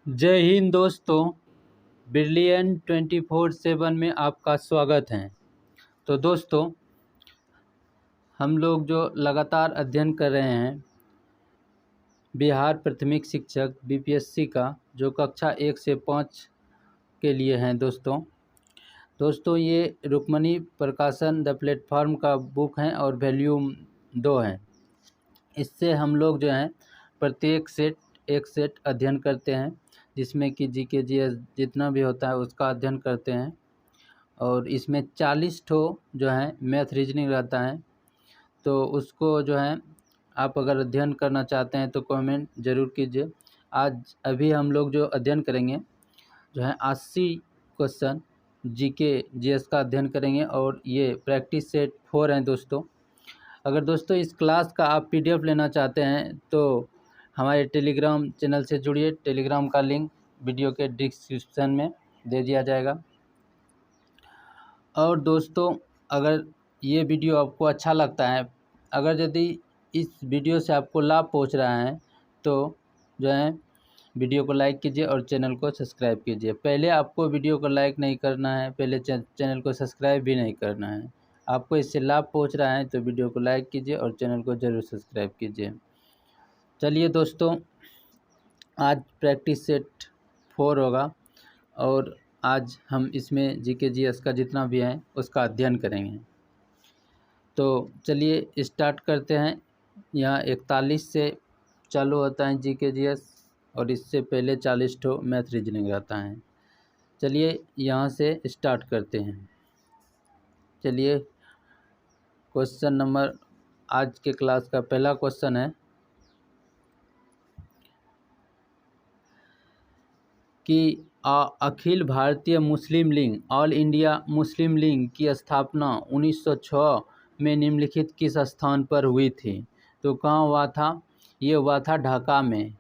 जय हिंद दोस्तों, ब्रिलियंट 24/7 में आपका स्वागत है। तो दोस्तों, हम लोग जो लगातार अध्ययन कर रहे हैं बिहार प्राथमिक शिक्षक बीपीएससी का, जो कक्षा 1 से 5 के लिए हैं दोस्तों ये रुक्मणी प्रकाशन द प्लेटफॉर्म का बुक है और वॉल्यूम 2 है। इससे हम लोग जो हैं प्रत्येक एक सेट अध्ययन करते हैं, जिसमें कि जीके जीएस जितना भी होता है उसका अध्ययन करते हैं। और इसमें 40 ठो जो है मैथ रीजनिंग रहता है। तो उसको जो है आप अगर अध्ययन करना चाहते हैं तो कमेंट ज़रूर कीजिए। अभी हम लोग जो अध्ययन करेंगे जो है 80 क्वेश्चन जीके जीएस का अध्ययन करेंगे, और ये प्रैक्टिस सेट 4 हैं दोस्तों। अगर दोस्तों इस क्लास का आप पीडीएफ लेना चाहते हैं तो हमारे टेलीग्राम चैनल से जुड़िए। टेलीग्राम का लिंक वीडियो के डिस्क्रिप्शन में दे दिया जाएगा। और दोस्तों, अगर ये वीडियो आपको अच्छा लगता है, अगर यदि इस वीडियो से आपको लाभ पहुंच रहा है तो जो है वीडियो को लाइक कीजिए और चैनल को सब्सक्राइब कीजिए। पहले आपको वीडियो को लाइक नहीं करना है, पहले चैनल को सब्सक्राइब भी नहीं करना है। आपको इससे लाभ पहुंच रहा है तो वीडियो को लाइक कीजिए और चैनल को ज़रूर सब्सक्राइब कीजिए। चलिए दोस्तों, आज प्रैक्टिस सेट 4 होगा और आज हम इसमें जीके जीएस का जितना भी है उसका अध्ययन करेंगे। तो चलिए स्टार्ट करते हैं। यहाँ 41 से चालू होता है जीके जीएस, और इससे पहले 40 ठो मैथ रीजनिंग रहता है। चलिए यहाँ से स्टार्ट करते हैं। चलिए क्वेश्चन नंबर, आज के क्लास का पहला क्वेश्चन है कि Akhil Bharatiya Muslim League All India Muslim League की स्थापना 1906 में निम्नलिखित किस स्थान पर हुई थी? तो कहाँ हुआ था? ये हुआ था ढाका में।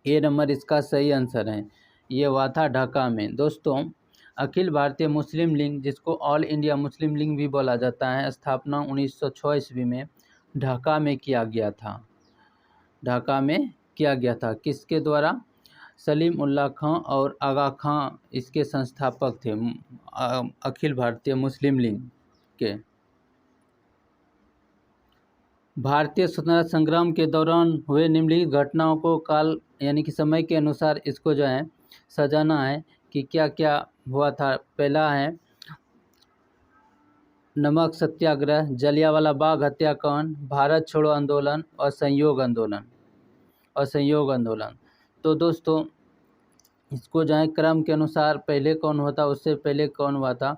ए नंबर इसका सही आंसर है। ये हुआ था ढाका में। दोस्तों, अखिल भारतीय मुस्लिम लीग, जिसको ऑल इंडिया मुस्लिम लीग भी बोला जाता है, स्थापना 1906 ईस्वी में ढाका में किया गया था। ढाका में किया गया था। किसके द्वारा? सलीम उल्लाह खां और आगा खां इसके संस्थापक थे, अखिल भारतीय मुस्लिम लीग के। भारतीय स्वतंत्रता संग्राम के दौरान हुए निम्नलिखित घटनाओं को काल यानी कि समय के अनुसार इसको जो है सजाना है कि क्या क्या हुआ था। पहला है नमक सत्याग्रह, जलियांवाला बाग हत्याकांड, भारत छोड़ो आंदोलन और सहयोग आंदोलन। तो दोस्तों, इसको जो है क्रम के अनुसार पहले कौन हुआ था, उससे पहले कौन हुआ था।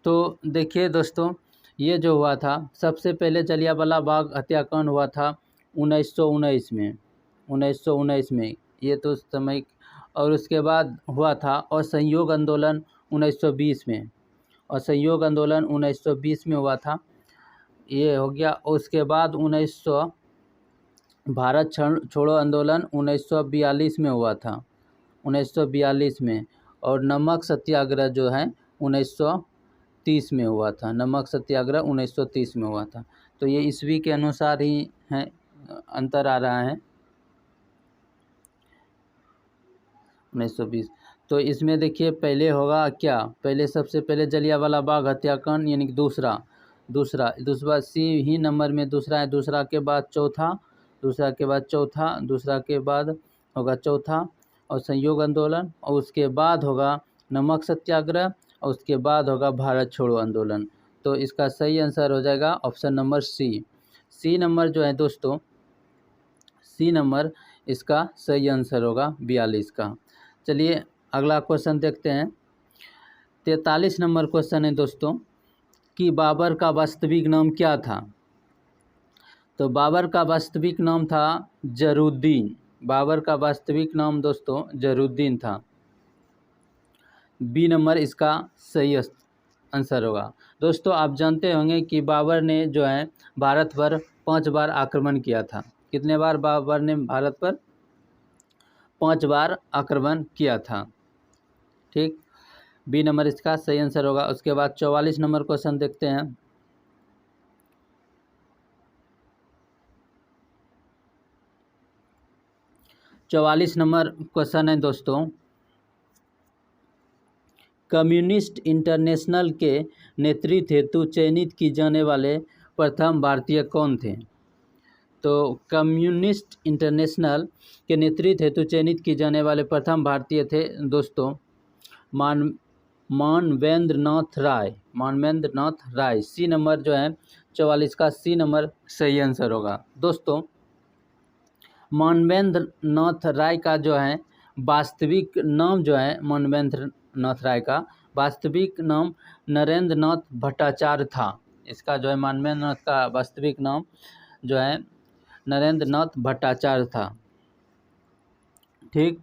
तो देखिए दोस्तों, ये जो हुआ था सबसे पहले जलियांवाला बाग हत्याकांड हुआ था 1919 में। ये तो समय। और उसके बाद हुआ था असहयोग आंदोलन 1920 में, असहयोग आंदोलन 1920 में हुआ था। ये हो गया। उसके बाद 1900 भारत छोड़ो आंदोलन 1942 में हुआ था, 1942 में। और नमक सत्याग्रह जो है 1930 में हुआ था। नमक सत्याग्रह 1930 में हुआ था। तो ये ईस्वी के अनुसार ही है, अंतर आ रहा है 1920। तो इसमें देखिए पहले होगा क्या? पहले सबसे पहले जलियांवाला बाग हत्याकांड यानी कि दूसरा सी ही नंबर में दूसरा है। दूसरा के बाद चौथा, दूसरा के बाद चौथा, दूसरा के बाद होगा चौथा और सहयोग आंदोलन, और उसके बाद होगा नमक सत्याग्रह, और उसके बाद होगा भारत छोड़ो आंदोलन। तो इसका सही आंसर हो जाएगा ऑप्शन नंबर सी नंबर जो है दोस्तों, सी नंबर इसका सही आंसर होगा 42 का। चलिए अगला क्वेश्चन देखते हैं। 43 नंबर क्वेश्चन है दोस्तों कि बाबर का वास्तविक नाम क्या था? तो बाबर का वास्तविक नाम था जरुद्दीन। बाबर का वास्तविक नाम दोस्तों जरुद्दीन था। बी नंबर इसका सही आंसर होगा। दोस्तों, आप जानते होंगे कि बाबर ने जो है भारत पर 5 बार आक्रमण किया था। कितने बार बाबर ने भारत पर? 5 बार आक्रमण किया था। ठीक, बी नंबर इसका सही आंसर होगा। उसके बाद 44 नंबर क्वेश्चन देखते हैं। 44 नंबर क्वेश्चन है दोस्तों, कम्युनिस्ट इंटरनेशनल के नेतृत्व हेतु चयनित की जाने वाले प्रथम भारतीय कौन थे? तो कम्युनिस्ट इंटरनेशनल के नेतृत्व हेतु चयनित की जाने वाले प्रथम भारतीय थे दोस्तों मानवेंद्र नाथ राय। सी नंबर जो है 44 का सी नंबर सही आंसर होगा। दोस्तों मानवेंद्र नाथ राय का जो है वास्तविक नाम जो है, मानवेंद्र नाथ राय का वास्तविक नाम नरेंद्र नाथ भट्टाचार्य था। इसका जो है मानवेंद्र नाथ का वास्तविक नाम जो है नरेंद्र नाथ भट्टाचार्य था। ठीक,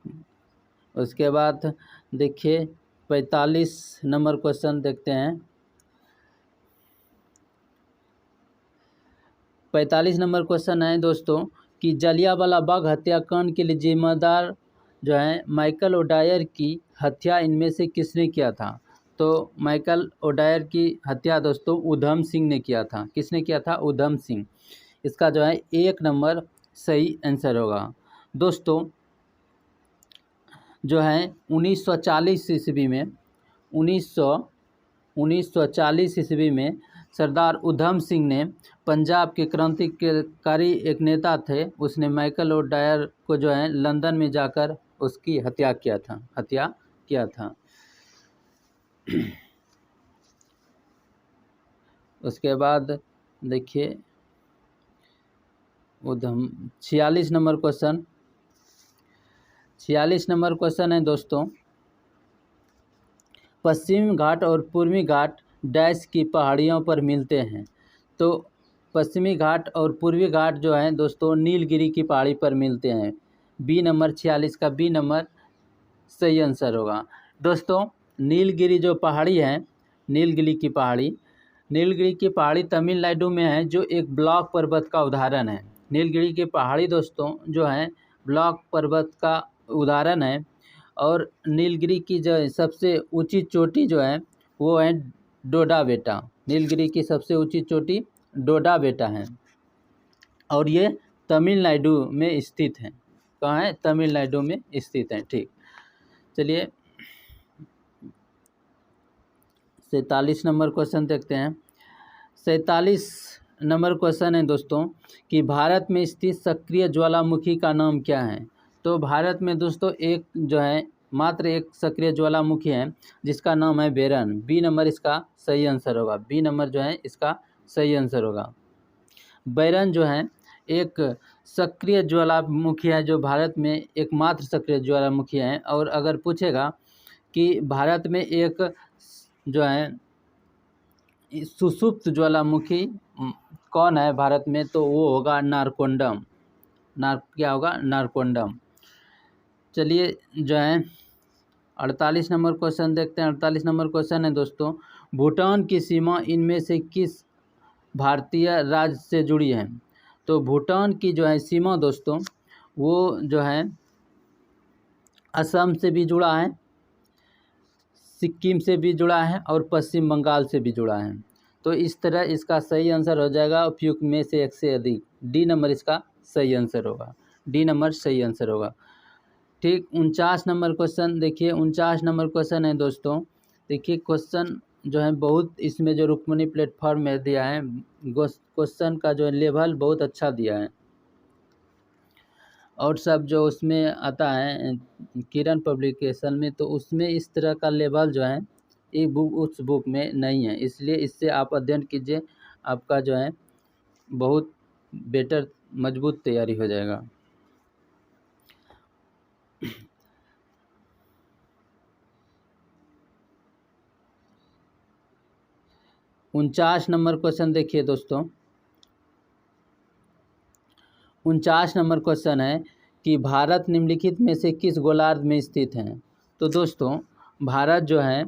उसके बाद देखिए 45 नंबर क्वेश्चन देखते हैं। 45 नंबर क्वेश्चन है दोस्तों कि जलियांवाला बाग हत्याकांड के लिए जिम्मेदार जो है माइकल ओडायर की हत्या इनमें से किसने किया था? तो माइकल ओडायर की हत्या दोस्तों उधम सिंह ने किया था। किसने किया था? उधम सिंह। इसका जो है 1 नंबर सही आंसर होगा। दोस्तों जो है 1940 ईस्वी में 1940 ईस्वी में सरदार उधम सिंह ने पंजाब के क्रांतिकारी एक नेता थे, उसने माइकल ओडायर को जो है लंदन में जाकर उसकी हत्या किया था। उसके बाद देखिए 46 नंबर क्वेश्चन है दोस्तों, पश्चिमी घाट और पूर्वी घाट डैश की पहाड़ियों पर मिलते हैं। तो पश्चिमी घाट और पूर्वी घाट जो है दोस्तों नीलगिरी की पहाड़ी पर मिलते हैं। बी नंबर 46 का बी नंबर सही आंसर होगा। दोस्तों नीलगिरी जो पहाड़ी है, नीलगिरी की पहाड़ी तमिलनाडु में है, जो एक ब्लॉक पर्वत का उदाहरण है। नीलगिरी की पहाड़ी दोस्तों जो है ब्लॉक पर्वत का उदाहरण है। और नीलगिरी की जो सबसे ऊंची चोटी जो है वो है डोडा बेटा। नीलगिरी की सबसे ऊंची चोटी डोडा बेटा है और ये तमिलनाडु में स्थित है। कहाँ है? तमिलनाडु में स्थित है। ठीक, चलिए 47 नंबर क्वेश्चन देखते हैं। 47 नंबर क्वेश्चन है दोस्तों कि भारत में स्थित सक्रिय ज्वालामुखी का नाम क्या है? तो भारत में दोस्तों एक जो है मात्र एक सक्रिय ज्वालामुखी है जिसका नाम है बेरन। बी नंबर इसका सही आंसर होगा। बी नंबर जो है इसका सही आंसर होगा। बेरन जो है एक सक्रिय ज्वालामुखी है जो भारत में एकमात्र सक्रिय ज्वालामुखी है। और अगर पूछेगा कि भारत में एक जो है सुषुप्त ज्वालामुखी कौन है भारत में, तो वो होगा नारकोंडम। क्या होगा? नारकोंडम। चलिए जो है 48 नंबर क्वेश्चन देखते हैं। 48 नंबर क्वेश्चन है दोस्तों, भूटान की सीमा इनमें से किस भारतीय राज्य से जुड़ी है? तो भूटान की जो है सीमा दोस्तों वो जो है असम से भी जुड़ा है, सिक्किम से भी जुड़ा है और पश्चिम बंगाल से भी जुड़ा है। तो इस तरह इसका सही आंसर हो जाएगा उपयुक्त में से एक से अधिक। डी नंबर इसका सही आंसर होगा। डी नंबर सही आंसर होगा। ठीक, 49 नंबर क्वेश्चन देखिए। 49 नंबर क्वेश्चन है दोस्तों, देखिए क्वेश्चन जो है बहुत इसमें जो रुक्मणी प्लेटफॉर्म में दिया है, क्वेश्चन का जो लेवल बहुत अच्छा दिया है। और सब जो उसमें आता है किरण पब्लिकेशन में, तो उसमें इस तरह का लेवल जो है एक बुक उस बुक में नहीं है। इसलिए इससे आप अध्ययन कीजिए, आपका जो है बहुत बेटर मजबूत तैयारी हो जाएगा। उनचास नंबर क्वेश्चन देखिए दोस्तों। 49 नंबर क्वेश्चन है कि भारत निम्नलिखित में से किस गोलार्ध में स्थित है? तो दोस्तों भारत जो है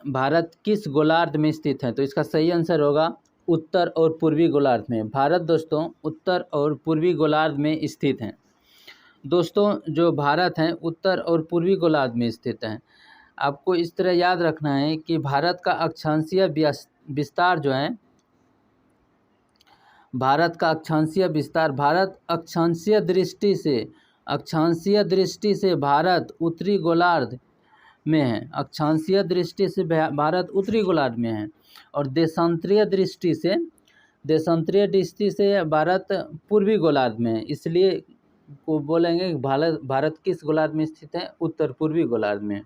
भारत किस गोलार्ध में स्थित है? तो इसका सही आंसर होगा उत्तर और पूर्वी गोलार्ध में। भारत दोस्तों उत्तर और पूर्वी गोलार्ध में स्थित है। दोस्तों जो भारत है उत्तर और पूर्वी गोलार्ध में स्थित है। आपको इस तरह याद रखना है कि भारत का अक्षांशीय विस्तार जो है, भारत का अक्षांशीय विस्तार, भारत अक्षांशीय दृष्टि से अक्षांशीय दृष्टि से भारत उत्तरी गोलार्ध में है। अक्षांशीय दृष्टि से भारत उत्तरी गोलार्ध में है। और देशांतरीय दृष्टि से भारत पूर्वी गोलार्ध में है। इसलिए को बोलेंगे कि भारत किस गोलार्ध में स्थित है? उत्तर पूर्वी गोलार्ध में।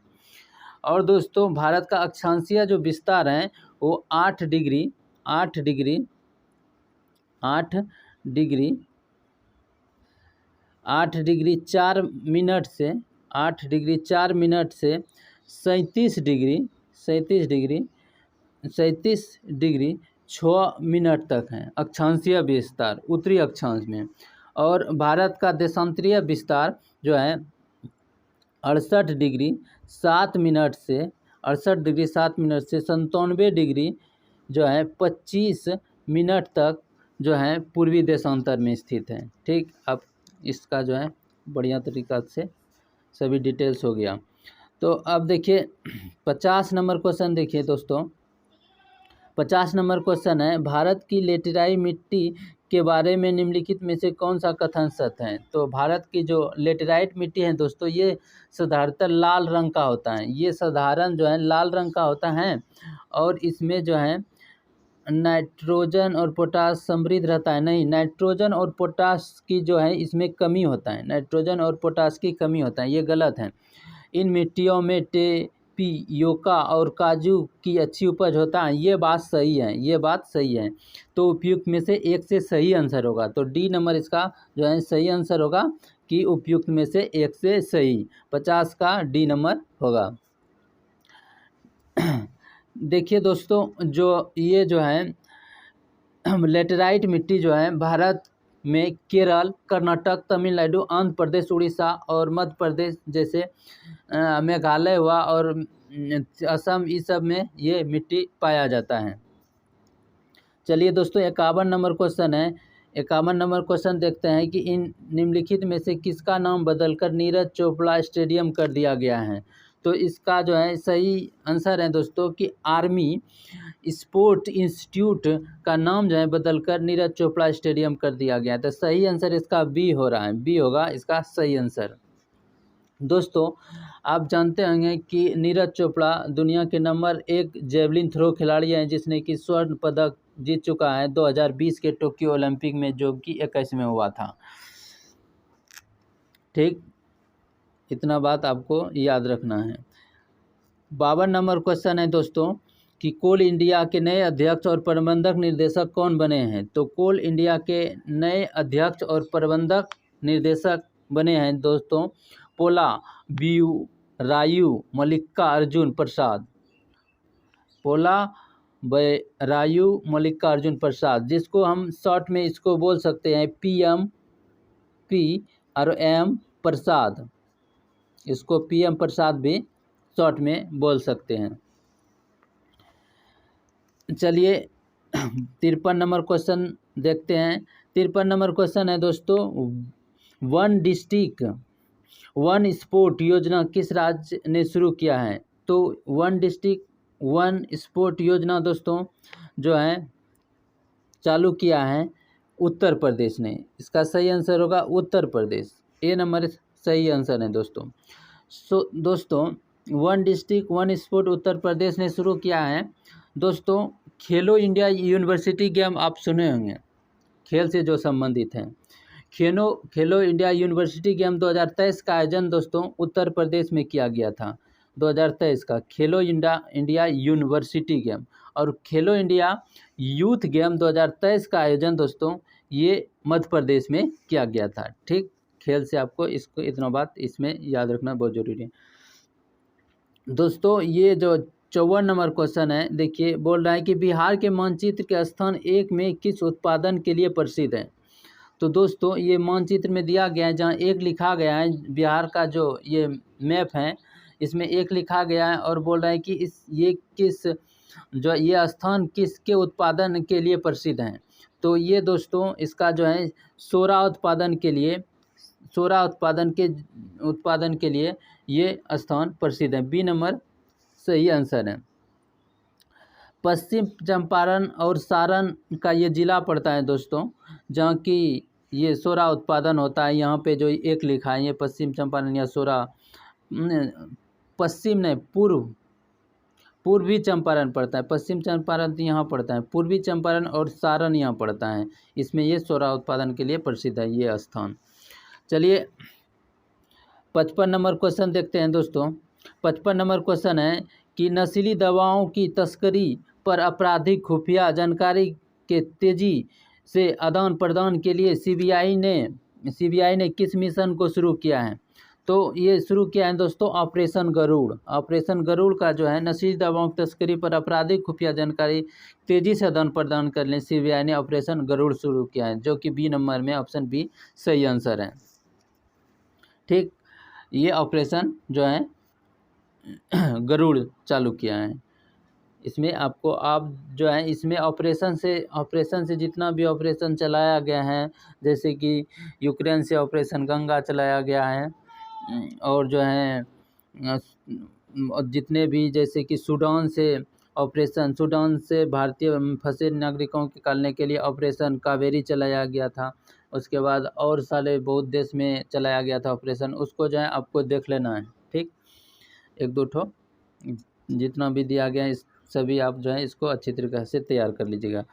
और दोस्तों भारत का अक्षांशीय जो विस्तार है वो 8 डिग्री 4 मिनट से 37 डिग्री 6 मिनट तक है अक्षांशीय विस्तार उत्तरी अक्षांश में। और भारत का देशांतरीय विस्तार जो है 68 डिग्री 7 मिनट से 97 डिग्री जो है 25 मिनट तक जो है पूर्वी देशांतर में स्थित है। ठीक, अब इसका जो है बढ़िया तरीक़ा से सभी डिटेल्स हो गया। तो अब देखिए 50 नंबर क्वेश्चन देखिए दोस्तों। 50 नंबर क्वेश्चन है, भारत की लेटेराइट मिट्टी के बारे में निम्नलिखित में से कौन सा कथन सत्य है? तो भारत की जो लेटेराइट मिट्टी है दोस्तों, ये साधारणतः लाल रंग का होता है। ये साधारण जो है लाल रंग का होता है और इसमें जो है नाइट्रोजन और पोटास समृद्ध रहता है। नहीं, नाइट्रोजन और पोटास की जो है इसमें कमी होता है। नाइट्रोजन और पोटास की कमी होता है, ये गलत है। इन मिट्टियों में टेपियोका और काजू की अच्छी उपज होता है, ये बात सही है। तो उपयुक्त में से एक से सही आंसर होगा। तो डी नंबर इसका जो है सही आंसर होगा कि उपयुक्त में से एक से सही। 50 का डी नंबर होगा। देखिए दोस्तों, जो ये जो है लेटेराइट मिट्टी जो है भारत में केरल, कर्नाटक, तमिलनाडु, आंध्र प्रदेश, उड़ीसा और मध्य प्रदेश जैसे मेघालय हुआ और असम, इस सब में ये मिट्टी पाया जाता है। चलिए दोस्तों 51 नंबर क्वेश्चन है। 51 नंबर क्वेश्चन देखते हैं कि इन निम्नलिखित में से किसका नाम बदलकर नीरज चोपड़ा स्टेडियम कर दिया गया है? तो इसका जो है सही आंसर है दोस्तों कि आर्मी स्पोर्ट इंस्टीट्यूट का नाम जो है बदलकर नीरज चोपड़ा स्टेडियम कर दिया गया है। तो सही आंसर इसका बी हो रहा है, बी होगा इसका सही आंसर। दोस्तों आप जानते होंगे कि नीरज चोपड़ा दुनिया के नंबर 1 जेवलिन थ्रो खिलाड़ी हैं, जिसने कि स्वर्ण पदक जीत चुका है 2020 के टोक्यो ओलंपिक में, जो कि 21 में हुआ था। ठीक, इतना बात आपको याद रखना है। 52 नंबर क्वेश्चन है दोस्तों कि कोल इंडिया के नए अध्यक्ष और प्रबंधक निर्देशक कौन बने हैं? तो कोल इंडिया के नए अध्यक्ष और प्रबंधक निर्देशक बने हैं दोस्तों पोला रायू मल्लिकार्जुन प्रसाद, जिसको हम शॉर्ट में इसको बोल सकते हैं PM प्रसाद। इसको PM प्रसाद भी शॉर्ट में बोल सकते हैं। चलिए 53 नंबर क्वेश्चन देखते हैं। 53 नंबर क्वेश्चन है दोस्तों, वन डिस्ट्रिक्ट वन स्पोर्ट योजना किस राज्य ने शुरू किया है? तो वन डिस्ट्रिक्ट वन स्पोर्ट योजना दोस्तों जो है चालू किया है उत्तर प्रदेश ने। इसका सही आंसर होगा उत्तर प्रदेश। ए नंबर सही आंसर है दोस्तों। दोस्तों one district one sport Uttar Pradesh ने शुरू किया है। दोस्तों खेलो इंडिया यूनिवर्सिटी गेम आप सुने होंगे, खेल से जो संबंधित हैं। खेलो इंडिया यूनिवर्सिटी गेम 2023 का आयोजन दोस्तों उत्तर प्रदेश में किया गया था। 2023 का खेलो इंडिया यूनिवर्सिटी गेम और खेलो इंडिया यूथ गेम 2023 का आयोजन दोस्तों ये मध्य प्रदेश में किया गया था। ठीक, खेल से आपको इसको इतना बात इसमें याद रखना बहुत जरूरी है दोस्तों। ये जो 54 नंबर क्वेश्चन है, देखिए बोल रहा है कि बिहार के मानचित्र के स्थान 1 में किस उत्पादन के लिए प्रसिद्ध है? तो दोस्तों ये मानचित्र में दिया गया है, जहाँ 1 लिखा गया है, बिहार का जो ये मैप है इसमें 1 लिखा गया है और बोल रहा है कि ये स्थान किसके उत्पादन के लिए प्रसिद्ध हैं? तो ये दोस्तों इसका जो है सोरा उत्पादन के लिए ये स्थान प्रसिद्ध है। बी नंबर सही आंसर है। पश्चिम चंपारण और सारण का ये जिला पड़ता है दोस्तों, जहाँ की ये सोरा उत्पादन होता है। यहाँ पे जो एक लिखा है ये पश्चिम चंपारण या सोरा, पश्चिम नहीं पूर्वी चंपारण पड़ता है। पश्चिम चंपारण तो यहाँ पड़ता है, पूर्वी चंपारण और सारण यहाँ पड़ता है। इसमें ये सोरा उत्पादन के लिए प्रसिद्ध है ये स्थान। चलिए 55 नंबर क्वेश्चन देखते हैं दोस्तों। 55 नंबर क्वेश्चन है कि नशीली दवाओं की तस्करी पर आपराधिक खुफिया जानकारी के तेजी से आदान प्रदान के लिए सीबीआई ने किस मिशन को शुरू किया है? तो ये शुरू किया है दोस्तों ऑपरेशन गरुड़। ऑपरेशन गरुड़ का जो है नशीली दवाओं की तस्करी पर आपराधिक खुफिया जानकारी तेजी से आदान प्रदान करने सीबीआई ने ऑपरेशन गरुड़ शुरू किया है, जो कि बी नंबर में ऑप्शन बी सही आंसर है। ठीक, ये ऑपरेशन जो है गरुड़ चालू किया है। इसमें आपको आप जो है इसमें ऑपरेशन से जितना भी ऑपरेशन चलाया गया है, जैसे कि यूक्रेन से ऑपरेशन गंगा चलाया गया है, और जो है जितने भी जैसे कि सूडान से भारतीय फंसे नागरिकों को निकालने के लिए ऑपरेशन कावेरी चलाया गया था। उसके बाद और सारे बहुत देश में चलाया गया था ऑपरेशन, उसको जो है आपको देख लेना है। ठीक, एक दो ठो जितना भी दिया गया है सभी आप जो है इसको अच्छी तरीके से तैयार कर लीजिएगा।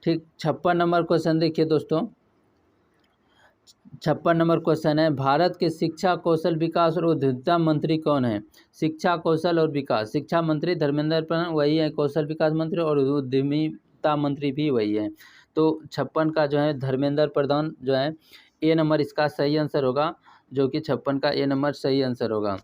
ठीक, 56 नंबर क्वेश्चन देखिए दोस्तों। 56 नंबर क्वेश्चन है भारत के शिक्षा, कौशल विकास और उद्यमिता मंत्री कौन है? शिक्षा, कौशल और विकास, शिक्षा मंत्री धर्मेंद्र प्रधान वही है, कौशल विकास मंत्री और उद्यमिता मंत्री भी वही है। तो 56 का जो है धर्मेंद्र प्रधान जो है ए नंबर इसका सही आंसर होगा, जो कि 56 का ए नंबर सही आंसर होगा।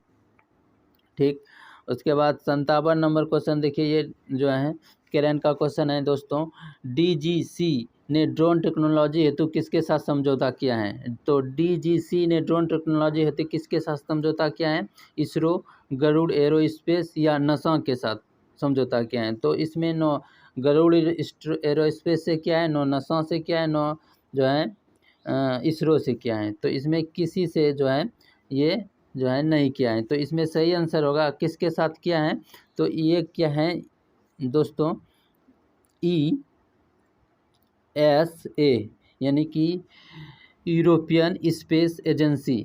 ठीक, उसके बाद 57 नंबर क्वेश्चन देखिए, ये जो है करंट का क्वेश्चन है दोस्तों। डीजीसी ने ड्रोन टेक्नोलॉजी हेतु किसके साथ समझौता किया है? तो डीजीसी ने ड्रोन टेक्नोलॉजी हेतु किसके साथ समझौता किया है? इसरो, गरुड़ एरोस्पेस या नासा के साथ समझौता किया है। तो इसमें नो गरुड़ एरोस्पेस से किया है, नो नासा से किया है, नो जो है इसरो से किया है। तो इसमें किसी से जो है ये जो है नहीं किया है। तो इसमें सही आंसर होगा किसके साथ किया है? तो ये क्या है दोस्तों, ESA यानी कि European space agency,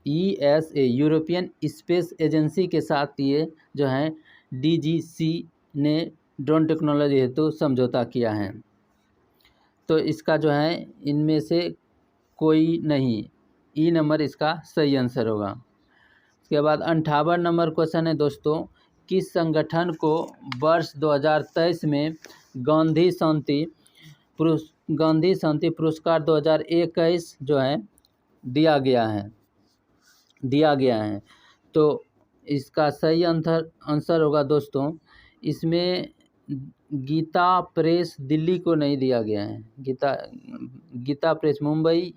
ESA European space agency के साथ ये जो है DGC ने ड्रोन टेक्नोलॉजी हेतु समझौता किया है। तो इसका जो है इनमें से कोई नहीं, ई नंबर इसका सही आंसर होगा। उसके बाद 58 नंबर क्वेश्चन है दोस्तों, किस संगठन को वर्ष 2023 में गांधी शांति पुरस्कार 2021 जो है दिया गया है? तो इसका सही आंसर होगा दोस्तों, इसमें गीता प्रेस दिल्ली को नहीं दिया गया है। गीता प्रेस मुंबई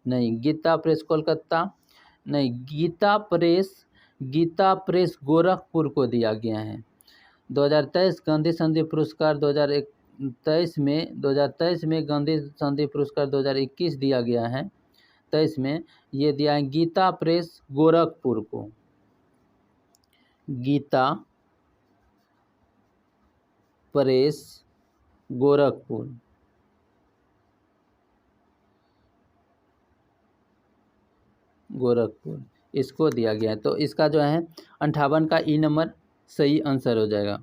नहीं, गीता प्रेस कोलकाता नहीं, गीता प्रेस गोरखपुर को दिया गया है। 2023 गांधी शांति पुरस्कार 2023 में गांधी शांति पुरस्कार 2021 दिया गया है। 23 में ये दिया है गीता प्रेस गोरखपुर को। गीता प्रेस गोरखपुर, इसको दिया गया है। तो इसका जो है 58 का ई नंबर सही आंसर हो जाएगा।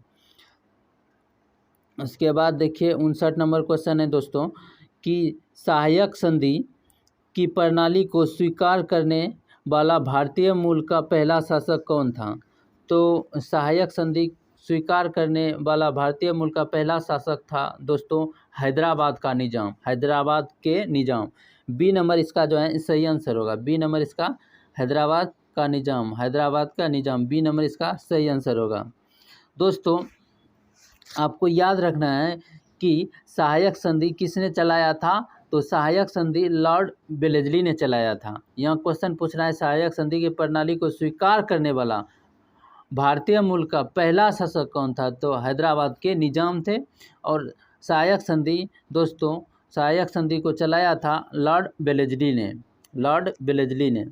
उसके बाद देखिए 59 नंबर क्वेश्चन है दोस्तों कि सहायक संधि की प्रणाली को स्वीकार करने वाला भारतीय मूल का पहला शासक कौन था? तो सहायक संधि स्वीकार करने वाला भारतीय मूल का पहला शासक था दोस्तों हैदराबाद के निजाम। बी नंबर इसका जो है सही आंसर होगा। बी नंबर इसका हैदराबाद का निजाम, बी नंबर इसका सही आंसर होगा। दोस्तों आपको याद रखना है कि सहायक संधि किसने चलाया था? तो सहायक संधि लॉर्ड वेलेस्ली ने चलाया था। यहाँ क्वेश्चन पूछ रहा है सहायक संधि की प्रणाली को स्वीकार करने वाला भारतीय मूल का पहला शासक कौन था? तो हैदराबाद के निजाम थे। और सहायक संधि को चलाया था लॉर्ड वेलेस्ली ने।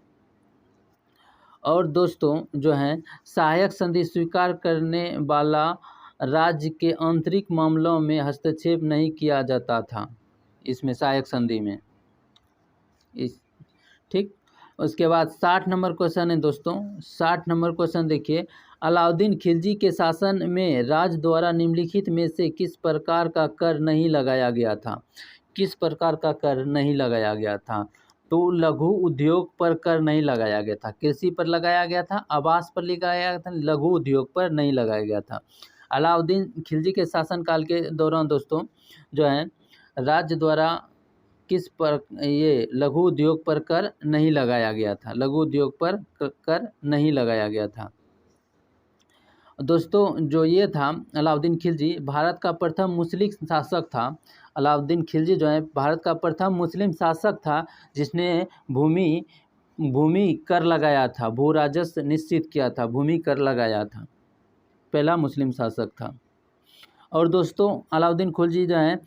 और दोस्तों जो है सहायक संधि स्वीकार करने वाला राज्य के आंतरिक मामलों में हस्तक्षेप नहीं किया जाता था इसमें, सहायक संधि में। इस ठीक। उसके बाद 60 नंबर क्वेश्चन है दोस्तों। 60 नंबर क्वेश्चन देखिए, अलाउद्दीन खिलजी के शासन में राज्य द्वारा निम्नलिखित में से किस प्रकार का कर नहीं लगाया गया था? किस प्रकार का कर नहीं लगाया गया था? तो लघु उद्योग पर कर नहीं लगाया गया था, कृषि पर लगाया गया था, आवास पर लगाया गया था, लघु उद्योग पर नहीं लगाया गया था। अलाउद्दीन खिलजी के शासनकाल के दौरान दोस्तों जो है राज्य द्वारा किस पर ये लघु उद्योग पर कर नहीं लगाया गया था, लघु उद्योग पर कर नहीं लगाया गया था। दोस्तों जो ये था अलाउद्दीन खिलजी भारत का प्रथम मुस्लिम शासक था। अलाउद्दीन खिलजी जो है भारत का प्रथम मुस्लिम शासक था जिसने भूमि कर लगाया था, भू राजस्व निश्चित किया था, भूमि कर लगाया था, पहला मुस्लिम शासक था। और दोस्तों अलाउद्दीन खिलजी जो है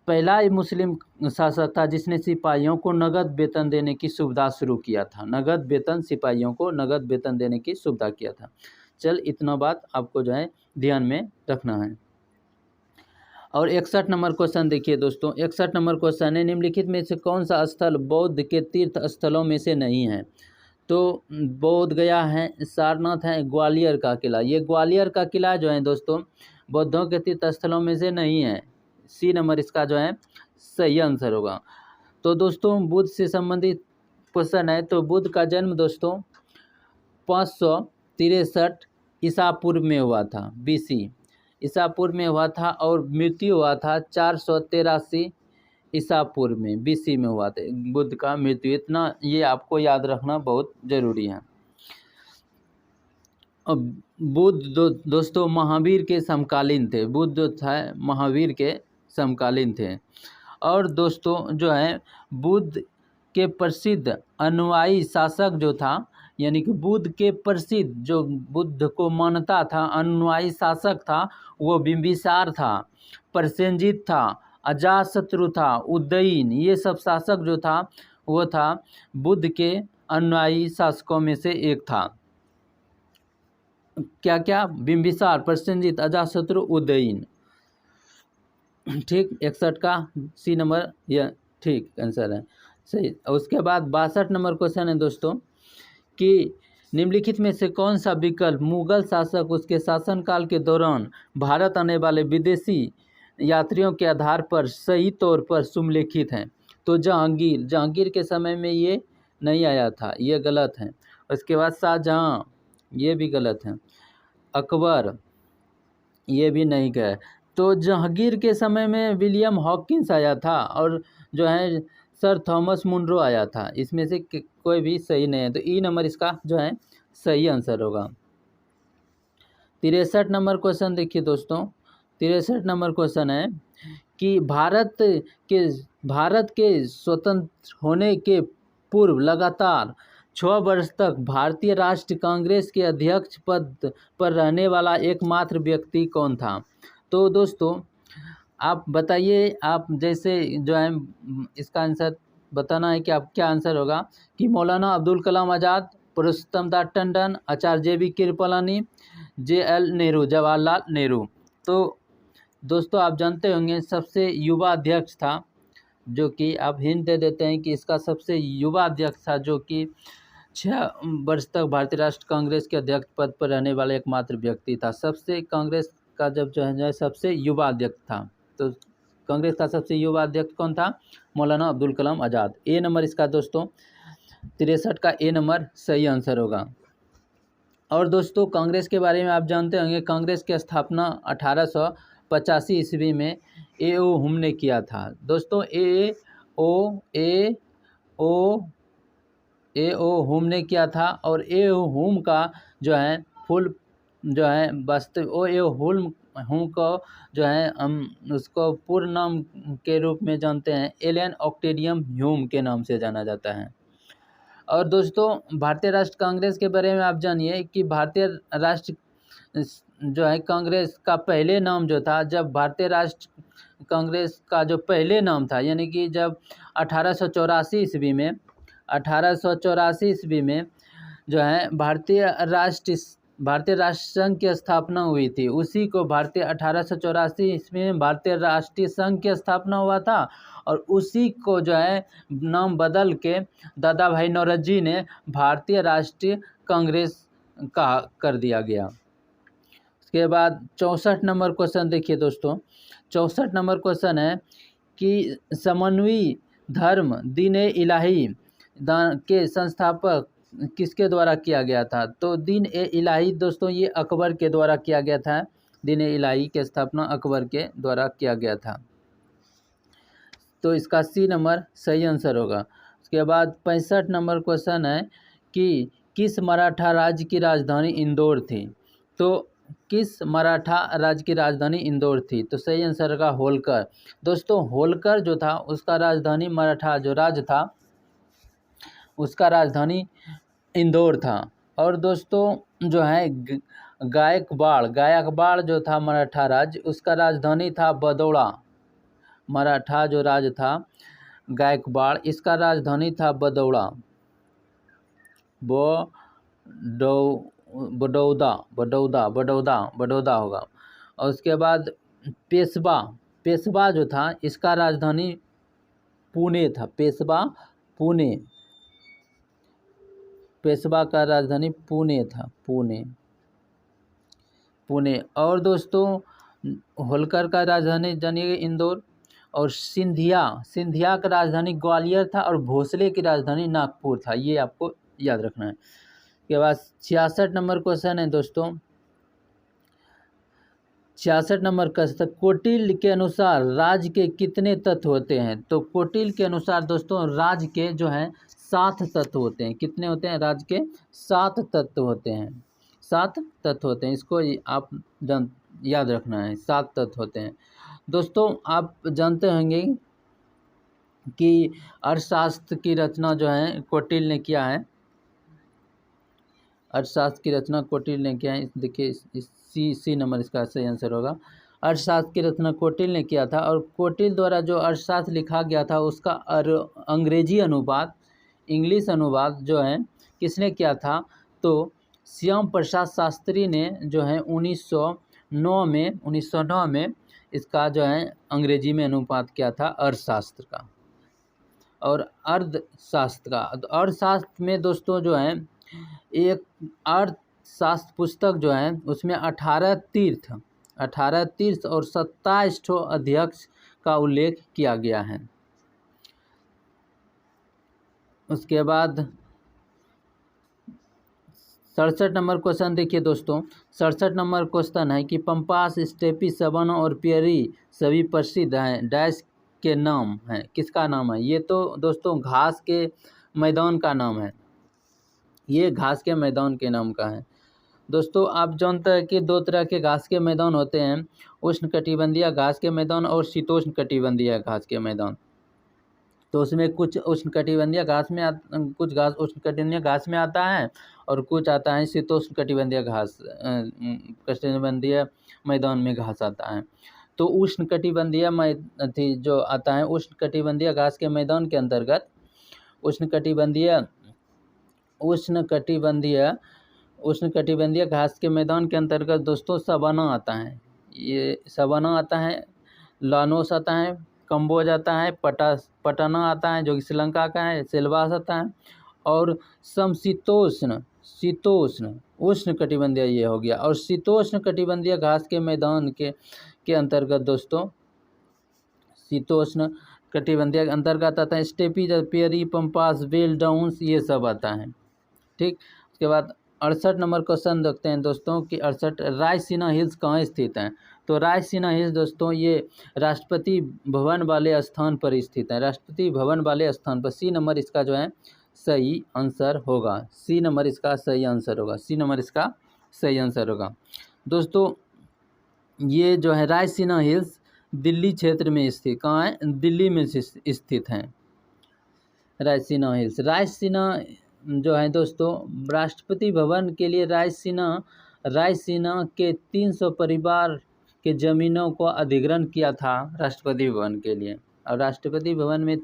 पहला ही मुस्लिम शासक था जिसने सिपाहियों को नगद वेतन देने की सुविधा शुरू किया था, नगद वेतन, सिपाहियों को नगद वेतन देने की सुविधा किया था। चल इतना बात आपको जो है ध्यान में रखना है। और 61 नंबर क्वेश्चन देखिए दोस्तों। 61 नंबर क्वेश्चन है, निम्नलिखित में से कौन सा स्थल बौद्ध के तीर्थ स्थलों में से नहीं है? तो बोध गया है, सारनाथ है, ग्वालियर का किला। ये ग्वालियर का किला जो है दोस्तों बौद्धों के तीर्थ स्थलों में से नहीं है। सी नंबर इसका जो है सही आंसर होगा। तो दोस्तों बुद्ध से संबंधित क्वेश्चन है। तो बुद्ध का जन्म दोस्तों 563 ईसा पूर्व में हुआ था, BC ईसा पूर्व में हुआ था, और मृत्यु हुआ था 483 ईसा पूर्व में, BC में हुआ था बुद्ध का मृत्यु। इतना ये आपको याद रखना बहुत जरूरी है। अब बुद्ध दोस्तों महावीर के समकालीन थे, बुद्ध जो था महावीर के समकालीन थे। और दोस्तों जो है बुद्ध के प्रसिद्ध अनुयायी शासक जो था, यानी कि बुद्ध के प्रसिद्ध जो बुद्ध को मानता था अनुयायी शासक था, वो बिंबिसार था, प्रसेनजीत था, अजातशत्रु था, उदयन, ये सब शासक जो था वो था बुद्ध के अनुयायी शासकों में से एक था। क्या क्या? बिंबिसार, प्रसेनजीत, अजातशत्रु, उदयन। ठीक, 61 का सी नंबर यह ठीक आंसर है, सही। उसके बाद 62 नंबर क्वेश्चन है दोस्तों कि निम्नलिखित में से कौन सा विकल्प मुगल शासक उसके शासनकाल के दौरान भारत आने वाले विदेशी यात्रियों के आधार पर सही तौर पर सुमेलिखित हैं? तो जहांगीर के समय में ये नहीं आया था, ये गलत है। उसके बाद शाहजहाँ, ये भी गलत है। अकबर, ये भी नहीं गए। तो जहांगीर के समय में विलियम हॉकिंस आया था और जो है सर थॉमस मुनरो आया था। इसमें से कोई भी सही नहीं है, तो ई नंबर इसका जो है सही आंसर होगा। 63 नंबर क्वेश्चन देखिए दोस्तों। 63 नंबर क्वेश्चन है कि भारत के स्वतंत्र होने के पूर्व लगातार 6 वर्ष तक भारतीय राष्ट्रीय कांग्रेस के अध्यक्ष पद पर रहने वाला एकमात्र व्यक्ति कौन था? तो दोस्तों आप बताइए, आप जैसे जो है इसका आंसर बताना है कि आप क्या आंसर होगा कि मौलाना अब्दुल कलाम आज़ाद, पुरुषोत्तम दास टंडन, आचार्य JB कृपलानी, JL नेहरू, जवाहरलाल नेहरू। तो दोस्तों आप जानते होंगे सबसे युवा अध्यक्ष था, जो कि आप हिंट दे देते हैं कि इसका सबसे युवा अध्यक्ष था, जो कि 6 वर्ष तक भारतीय राष्ट्रीय कांग्रेस के अध्यक्ष पद पर रहने वाला एकमात्र व्यक्ति था। सबसे कांग्रेस का जब जो है सबसे युवा अध्यक्ष था, तो कांग्रेस का सबसे युवा अध्यक्ष कौन था? मौलाना अब्दुल कलाम आज़ाद। ए नंबर इसका दोस्तों 63 का ए नंबर सही आंसर होगा। और दोस्तों कांग्रेस के बारे में आप जानते होंगे, कांग्रेस की स्थापना 1885 ईस्वी में A.O. हुम ने किया था। दोस्तों A.O. हुम ने किया था, और A.O. हुम का जो है फुल जो है वास्तव A.O. हुम को जो है हम उसको पूर्ण नाम के रूप में जानते हैं, एलन ऑक्टेवियम ह्यूम के नाम से जाना जाता है। और दोस्तों भारतीय राष्ट्र कांग्रेस के बारे में आप जानिए कि भारतीय राष्ट्र जो है कांग्रेस का पहले नाम जो था, जब भारतीय राष्ट्र कांग्रेस का जो पहले नाम था, यानी कि जब 1884 ईस्वी में जो है भारतीय राष्ट्र भारतीय राष्ट्र संघ की स्थापना हुई थी, उसी को भारतीय 1884 ईस्वी में भारतीय राष्ट्रीय संघ की स्थापना हुआ था, और उसी को जो है नाम बदल के दादा भाई नौरोजी ने भारतीय राष्ट्रीय कांग्रेस का कर दिया गया। उसके बाद 64 नंबर क्वेश्चन देखिए दोस्तों, 64 नंबर क्वेश्चन है कि समन्वयी धर्म दीन ए इलाही के संस्थापक किसके द्वारा किया गया था? तो दीन ए इलाही दोस्तों ये अकबर के द्वारा किया गया था। दीन ए इलाही की स्थापना अकबर के द्वारा किया गया था। तो इसका सी नंबर सही आंसर होगा। उसके बाद 65 नंबर क्वेश्चन है कि किस मराठा राज्य की राजधानी इंदौर थी? तो किस मराठा राज्य की राजधानी इंदौर थी? तो सही आंसर होगा होलकर। दोस्तों होलकर जो था उसका राजधानी, मराठा जो राज्य था उसका राजधानी इंदौर था। और दोस्तों जो है गायकवाड़ जो था मराठा राज्य, उसका राजधानी था बड़ौदा। मराठा जो राज्य था गायकवाड़, इसका राजधानी था बड़ौदा। बड़ौदा होगा। और उसके बाद पेशवा जो था इसका राजधानी पुणे था। पेशवा का राजधानी पुणे था, पुणे। और दोस्तों होलकर का राजधानी जानिए इंदौर, और सिंधिया का राजधानी ग्वालियर था, और भोसले की राजधानी नागपुर था। ये आपको याद रखना है। के बाद 66 नंबर क्वेश्चन है दोस्तों, 66 नंबर क्वेश्चन, कौटिल्य के अनुसार राज्य के कितने तत्व होते हैं? तो कौटिल्य के अनुसार दोस्तों राज्य के जो हैं 7 तत्व होते हैं। कितने होते हैं? राज्य के 7 तत्व होते हैं। 7 तत्व होते हैं, इसको आप याद रखना है। 7 तत्व होते हैं। दोस्तों आप जानते होंगे कि अर्थशास्त्र की रचना जो है कौटिल्य ने किया है। अर्थशास्त्र की रचना कौटिल्य ने किया है। देखिए इस सी नंबर इसका सही आंसर होगा। अर्थशास्त्र की रचना कौटिल्य ने किया था, और कौटिल्य द्वारा जो अर्थशास्त्र लिखा गया था उसका अंग्रेजी अनुवाद, इंग्लिश अनुवाद जो है किसने किया था? तो श्याम प्रसाद शास्त्री ने जो है 1909 में इसका जो है अंग्रेजी में अनुवाद किया था अर्थशास्त्र का और अर्थशास्त्र का। तो अर्थशास्त्र में दोस्तों जो है एक अर्थशास्त्र पुस्तक जो है उसमें 18 तीर्थ और 27 अध्यक्ष का उल्लेख किया गया है। उसके बाद 67 नंबर क्वेश्चन देखिए दोस्तों, 67 नंबर क्वेश्चन है कि पंपास, स्टेपी, सवाना और पियरी सभी प्रसिद्ध हैं, डैश के नाम है, किसका नाम है? ये तो दोस्तों घास के मैदान का नाम है। ये घास के मैदान के नाम का है। दोस्तों आप जानते हैं कि 2 तरह के घास के मैदान होते हैं, उष्णकटिबंधीय घास के मैदान और शीतोष्णकटिबंधीय घास के मैदान। तो उसमें कुछ उष्णकटिबंधीय घास में कुछ घास उष्णकटिबंधीय घास में आता है, और कुछ आता है शीतोष्णकटिबंधीय घास कटिबंधीय मैदान में घास आता है। तो उष्णकटिबंधीय जो आता है उष्णकटिबंधीय घास के मैदान के अंतर्गत उष्णकटिबंधीय घास के मैदान के अंतर्गत दोस्तों सवाना आता है। ये सवाना आता है, लानोस आता है, कम्बोज आता है, पटाना आता है जो कि श्रीलंका का है, सिलवास आता है, और समशीतोष्ण उष्णकटिबंधीय ये हो गया। और शीतोष्णकटिबंधीय घास के मैदान के अंतर्गत दोस्तों शीतोष्णकटिबंधीय अंतर्गत आता है स्टेपी, पियरी, पंपास, वेल डाउन्स, ये सब आता है। ठीक। उसके बाद 68 नंबर क्वेश्चन देखते हैं दोस्तों कि 68 रायसीना हिल्स कहाँ स्थित हैं? तो रायसीना हिल्स दोस्तों ये राष्ट्रपति भवन वाले स्थान पर स्थित है। राष्ट्रपति भवन वाले स्थान पर। सी नंबर इसका जो है सही आंसर होगा। सी नंबर इसका सही आंसर होगा। दोस्तों ये जो है रायसीना हिल्स दिल्ली क्षेत्र में स्थित, कहाँ है? दिल्ली में स्थित हैं रायसीना हिल्स। रायसीना जो है दोस्तों राष्ट्रपति भवन के लिए रायसीना के 300 परिवार के ज़मीनों को अधिग्रहण किया था राष्ट्रपति भवन के लिए। और राष्ट्रपति भवन में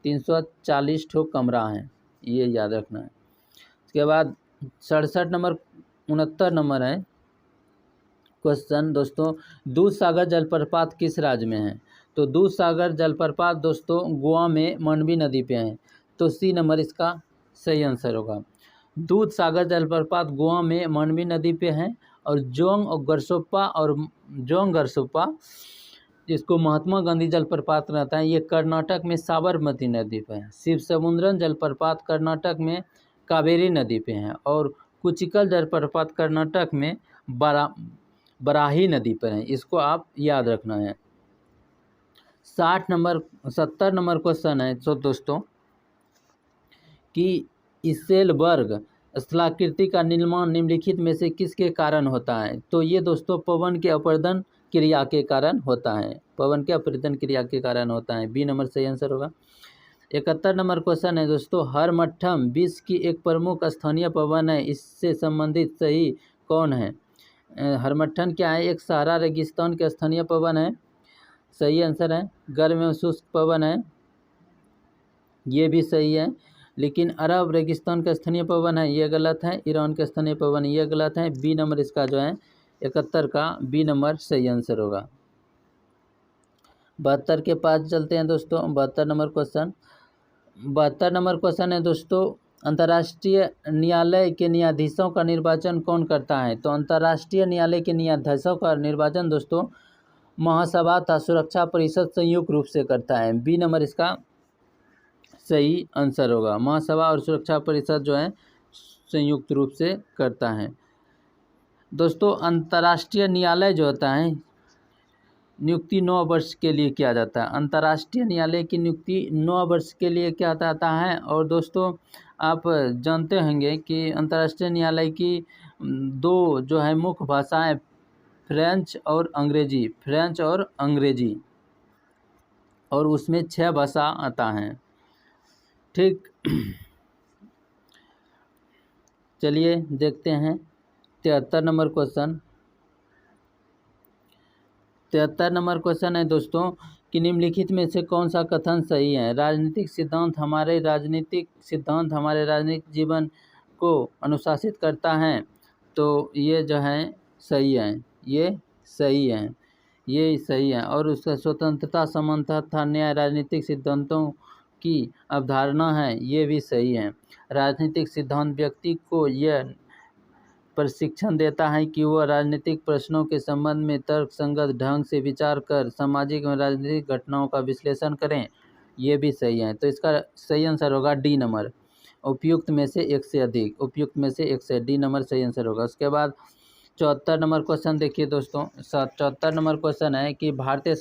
340 ठो कमरा हैं, ये याद रखना है। उसके बाद 67 नंबर 69 नंबर है क्वेश्चन दोस्तों, दूध सागर जलप्रपात किस राज्य में है? तो दूध सागर जलप्रपात दोस्तों गोवा में मांडवी नदी पे है। तो सी नंबर इसका सही आंसर होगा। दूध सागर जलप्रपात गोवा में मांडवी नदी पे है। और जोंग गरसोप्पा जिसको महात्मा गांधी जलप्रपात रहता है, ये कर्नाटक में साबरमती नदी पे है। शिव समुद्रन जलप्रपात कर्नाटक में कावेरी नदी पे है। और कुचिकल जलप्रपात कर्नाटक में बराही नदी पर है। इसको आप याद रखना है। 70 नंबर क्वेश्चन है तो दोस्तों कि इसेलबर्ग स्थलाकृति का निर्माण निम्नलिखित में से किसके कारण होता है? तो ये दोस्तों पवन के अपरदन क्रिया के कारण होता है। पवन के अपरदन क्रिया के कारण होता है। बी नंबर सही आंसर होगा। 71 नंबर क्वेश्चन है दोस्तों, हरमट्ठम विश्व की एक प्रमुख स्थानीय पवन है, इससे संबंधित सही कौन है? हरमट्ठन क्या है? एक सहारा रेगिस्तान के स्थानीय पवन है। सही आंसर है। गर्म एवं शुष्क पवन है, ये भी सही है। लेकिन अरब रेगिस्तान का स्थानीय पवन है, ये गलत है। ईरान का स्थानीय पवन, ये गलत है। बी नंबर इसका जो है 71 का बी नंबर सही आंसर होगा। 72 के पास चलते हैं दोस्तों। 72 नंबर क्वेश्चन है दोस्तों, अंतर्राष्ट्रीय न्यायालय के न्यायाधीशों का निर्वाचन कौन करता है? तो अंतर्राष्ट्रीय न्यायालय के न्यायाधीशों का निर्वाचन दोस्तों महासभा तथा सुरक्षा परिषद संयुक्त रूप से करता है। बी नंबर इसका सही आंसर होगा। महासभा और सुरक्षा परिषद जो है संयुक्त रूप से करता है। दोस्तों अंतर्राष्ट्रीय न्यायालय जो होता है नियुक्ति 9 वर्ष के लिए किया जाता है। अंतर्राष्ट्रीय न्यायालय की नियुक्ति 9 वर्ष के लिए किया जाता है। और दोस्तों आप जानते होंगे कि अंतर्राष्ट्रीय न्यायालय की 2 जो है मुख्य भाषाएं फ्रेंच और अंग्रेजी, और उसमें 6 भाषा आता है। ठीक, चलिए देखते हैं 73 नंबर क्वेश्चन। 73 नंबर क्वेश्चन है दोस्तों कि निम्नलिखित में से कौन सा कथन सही है? राजनीतिक सिद्धांत हमारे राजनीतिक जीवन को अनुशासित करता है। तो ये जो है सही है, ये सही है। और उसका स्वतंत्रता, समानता तथा न्याय राजनीतिक सिद्धांतों की अवधारणा है, ये भी सही है। राजनीतिक सिद्धांत व्यक्ति को यह प्रशिक्षण देता है कि वह राजनीतिक प्रश्नों के संबंध में तर्कसंगत ढंग से विचार कर सामाजिक एवं राजनीतिक घटनाओं का विश्लेषण करें, ये भी सही है। तो इसका सही आंसर होगा डी नंबर, उपयुक्त में से एक से डी नंबर सही आंसर होगा। उसके बाद 74 नंबर क्वेश्चन देखिए दोस्तों। 74 नंबर क्वेश्चन है कि भारतीय